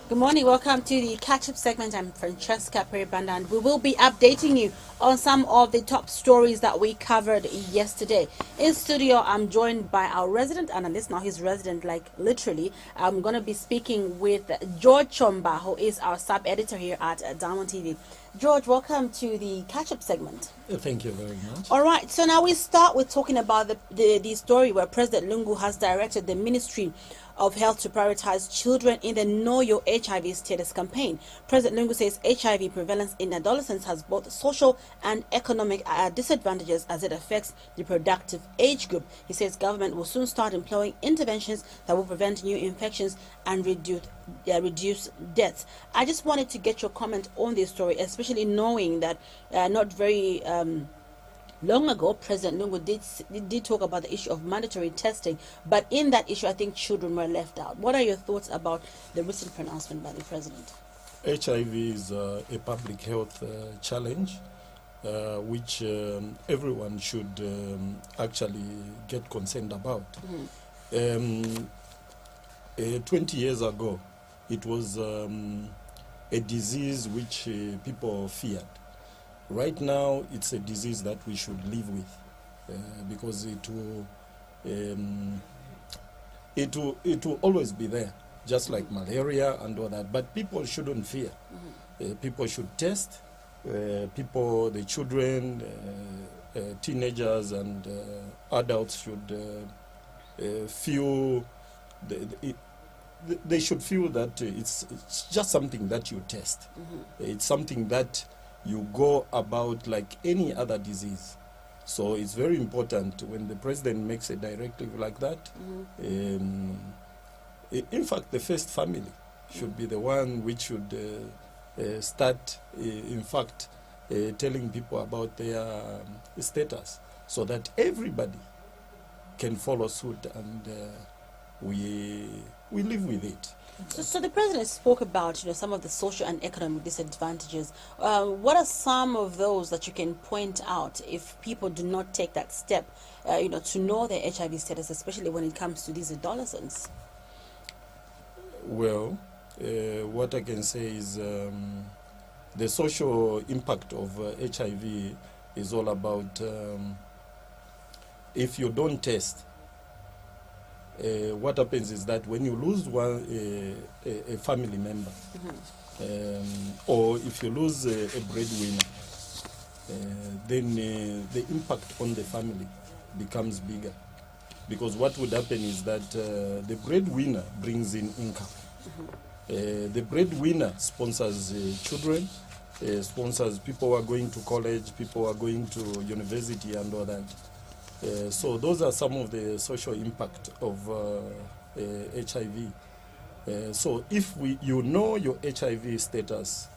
Good morning. Welcome to the catch-up segment. I'm Francesca, Phiri-Banda, and we will be updating you on some of the top stories that we covered yesterday. In studio, I'm joined by our resident analyst. Now he's resident, like literally. I'm going to be speaking with George Chomba, who is our sub-editor here at Diamond TV. George, welcome to the catch-up segment. Thank you very much. All right, so now we start with talking about the story where President Lungu has directed the Ministry of Health to prioritize children in the Know Your HIV Status campaign. President Lungu says HIV prevalence in adolescents has both social and economic disadvantages as it affects the reproductive age group. He says government will soon start employing interventions that will prevent new infections and reduce deaths. I just wanted to get your comment on this story, especially knowing that not very long ago, President Lungu did talk about the issue of mandatory testing, but in that issue, I think children were left out. What are your thoughts about the recent pronouncement by the President? HIV is a public health challenge, which everyone should actually get concerned about. 20 years ago, it was a disease which people feared. Right now, it's a disease that we should live with because it will always be there, just like malaria and all that. But people shouldn't fear. People should test. The children, teenagers, and adults should feel. They should feel that it's just something that you test. It's something that you go about like any other disease. So it's very important when the president makes a directive like that. In fact, the first family should be the one which should start, in fact, telling people about their status so that everybody can follow suit and we live with it. So the president spoke about, some of the social and economic disadvantages. What are some of those that you can point out if people do not take that step, to know their HIV status, especially when it comes to these adolescents? Well, what I can say is the social impact of HIV is all about if you don't test. What happens is that when you lose a family member, or if you lose a breadwinner, then the impact on the family becomes bigger. Because what would happen is that the breadwinner brings in income. The breadwinner sponsors children, sponsors people who are going to college, people who are going to university and all that. So those are some of the social impact of HIV. So if you know your HIV status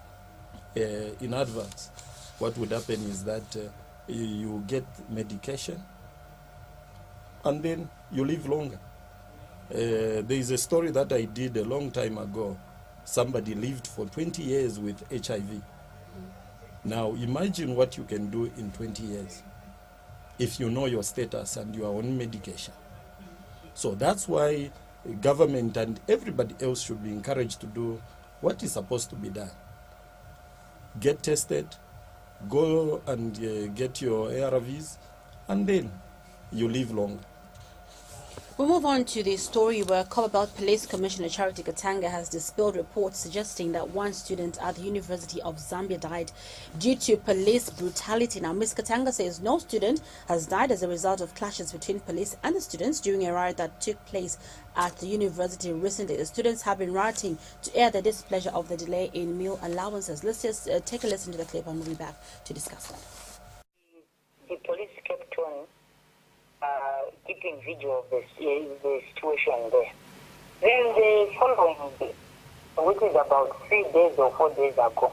in advance, what would happen is that you get medication and then you live longer. There is a story that I did a long time ago. Somebody lived for 20 years with HIV. Now imagine what you can do in 20 years. If you know your status and you are on medication. So that's why government and everybody else should be encouraged to do what is supposed to be done. Get tested, go and get your ARVs, and then you live longer. We move on to the story where Commonwealth Police Commissioner Charity Katanga has dispelled reports suggesting that one student at the University of Zambia died due to police brutality. Now, Ms. Katanga says no student has died as a result of clashes between police and the students during a riot that took place at the university recently. The students have been rioting to air their displeasure of the delay in meal allowances. Let's just take a listen to the clip and we'll be back to discuss that. The police kept on keeping vigil of the situation there. Then the following day, which is about 3 days or 4 days ago,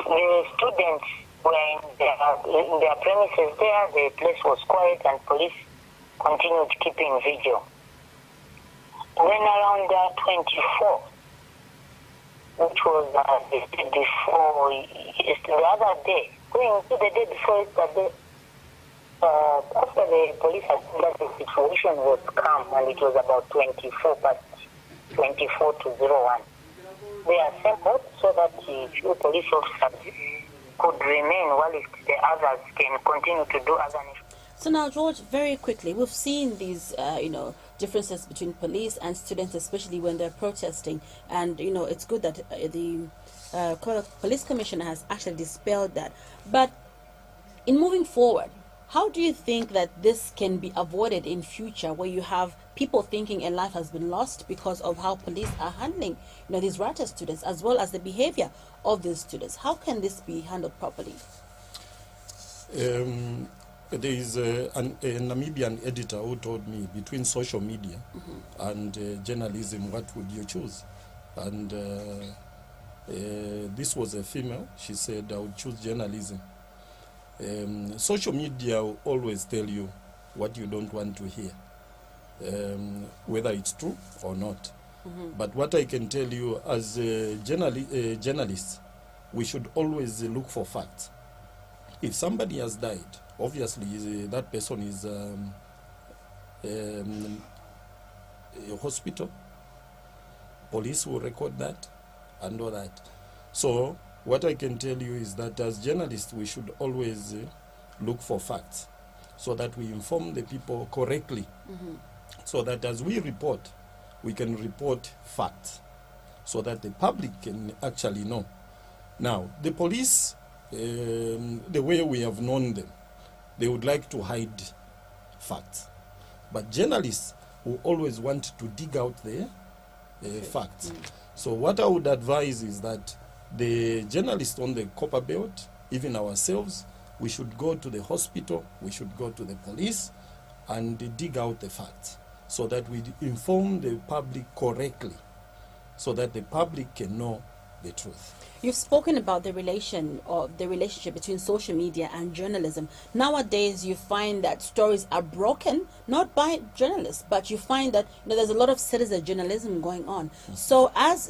the students were in their premises there. The place was quiet and police continued keeping vigil. Then around 24, which was the day before, the other day, going to the day before yesterday, after the police had seen that the situation was calm and it was about 24 to 01, they assembled so that few police officers could remain while the others can continue to do other issues. So now, George, very quickly, we've seen these, differences between police and students, especially when they're protesting. And, it's good that the police commissioner has actually dispelled that. But in moving forward, how do you think that this can be avoided in future, where you have people thinking a life has been lost because of how police are handling, these riotous students, as well as the behavior of these students? How can this be handled properly? There is a Namibian editor who told me, between social media and journalism, what would you choose? And this was a female. She said, I would choose journalism. Social media will always tell you what you don't want to hear, whether it's true or not. But what I can tell you, as journalists, we should always look for facts. If somebody has died, obviously that person is a hospital. Police will record that and all that. So what I can tell you is that as journalists, we should always look for facts so that we inform the people correctly, so that as we report, we can report facts so that the public can actually know. Now, the police, the way we have known them, they would like to hide facts. But journalists will always want to dig out the facts. So what I would advise is that the journalists on the copper belt, even ourselves, we should go to the hospital, we should go to the police and dig out the facts so that we inform the public correctly, so that the public can know the truth. You've spoken about the relationship between social media and journalism. Nowadays, you find that stories are broken, not by journalists, but you find that there's a lot of citizen journalism going on. So as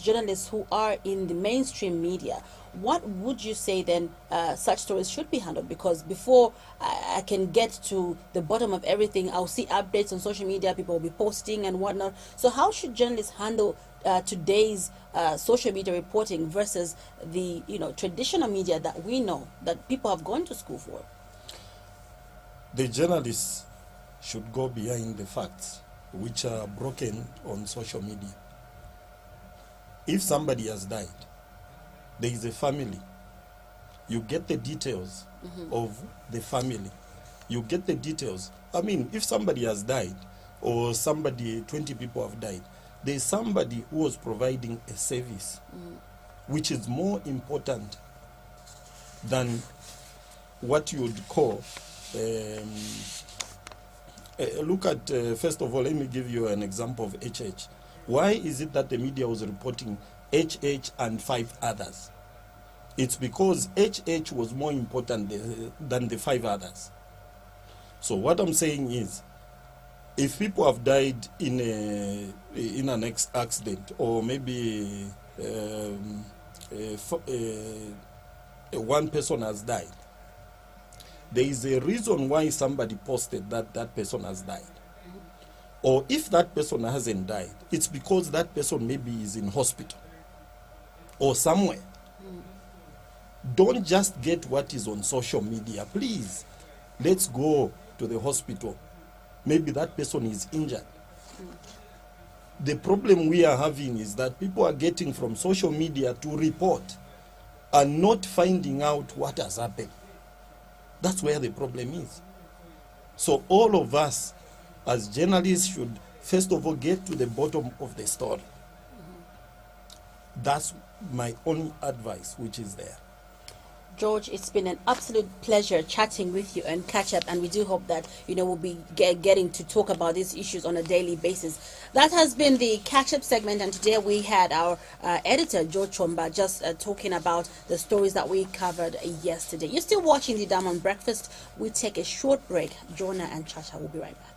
journalists who are in the mainstream media, what would you say then such stories should be handled? Because before I can get to the bottom of everything, I'll see updates on social media, people will be posting and whatnot. So how should journalists handle today's social media reporting versus the traditional media that we know, that people have gone to school for? The journalists should go behind the facts which are broken on social media. If somebody has died, there is a family. You get the details of the family. You get the details. I mean, if somebody has died or 20 people have died, there is somebody who was providing a service, which is more important than what you would call. Look at, first of all, let me give you an example of HH. Why is it that the media was reporting HH and 5 others? It's because HH was more important than the 5 others. So what I'm saying is, if people have died in an accident, or maybe one person has died, there is a reason why somebody posted that person has died. Or if that person hasn't died, it's because that person maybe is in hospital or somewhere. Don't just get what is on social media. Please, let's go to the hospital. Maybe that person is injured. The problem we are having is that people are getting from social media to report and not finding out what has happened. That's where the problem is. So all of us as journalists should first of all get to the bottom of the story. That's my only advice which is there. George, it's been an absolute pleasure chatting with you and catch up, and we do hope that we'll be getting to talk about these issues on a daily basis. That has been the catch up segment, and today we had our editor George Chomba just talking about the stories that we covered yesterday. You're still watching the Diamond Breakfast. We take a short break. Jonah and Chacha will be right back.